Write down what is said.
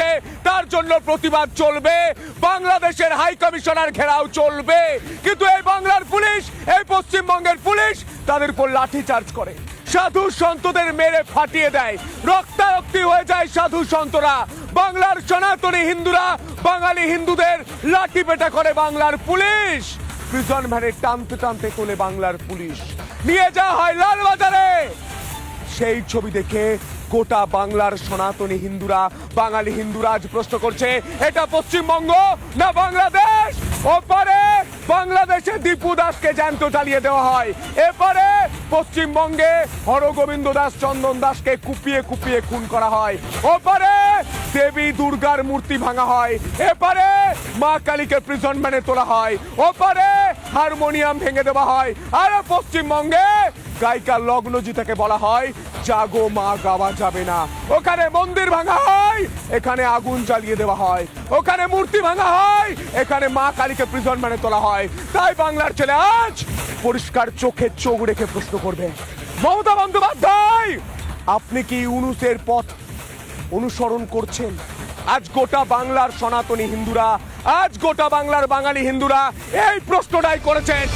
হয়েছে তার জন্য প্রতিবাদ চলবে, বাংলাদেশের হাই কমিশনার ঘেরাও চলবে, কিন্তু এই বাংলার পুলিশ, এই পশ্চিমবঙ্গের পুলিশ তাদের উপর লাঠি চার্জ করে, সাধু সন্তদের মেরে ফাটিয়ে দেয়, রক্তারক্তি হয়ে যায় সাধু সন্তরা। বাংলার সনাতনী হিন্দুরা বাঙালি হিন্দুদের লাঠি পেটা করে বাংলার পুলিশ, প্রিজন ভ্যানে টানতে টানতে তোলে বাংলার পুলিশ, নিয়ে যাওয়া হয় লালবাজারে। সেই ছবি দেখে গোটা বাংলার সনাতনী হিন্দুরা, বাঙালি হিন্দুরা আজ প্রশ্ন করছে, এটা পশ্চিমবঙ্গ না বাংলাদেশ? ওপারে বাংলাদেশে দীপু দাসকে জ্যান্ত জ্বালিয়ে দেওয়া হয়, এপারে পশ্চিমবঙ্গে হরগোবিন্দ দাস, চন্দন দাসকে কুপিয়ে কুপিয়ে খুন করা হয়, ওপারে দেবী দুর্গার মূর্তি ভাঙা হয়, এপারে মা কালীকে প্রিজন ভ্যানে তোলা হয়, ওপারে হারমোনিয়াম ভেঙে দেওয়া হয়, আর পশ্চিমবঙ্গে গায়িকা লগ্নজিতাকে বলা হয় জাগো মা, গাওয়া যাবে না। ওখানে মন্দির ভাঙা হয়, এখানে আগুন জ্বালিয়ে দেওয়া হয়, ওখানে মূর্তি ভাঙা হয়, এখানে মা কালীকে প্রিজন ভ্যানে তোলা হয়। তাই বাংলার ছেলে আজ পরিষ্কার চোখে চোখ রেখে প্রশ্ন করবে, মমতা বন্দ্যোপাধ্যায় আপনি কি ইউনূসের পথ অনুসরণ করছেন? আজ গোটা বাংলার সনাতনী হিন্দুরা, আজ গোটা বাংলার বাঙালি হিন্দুরা এই প্রশ্নটাই করেছেন।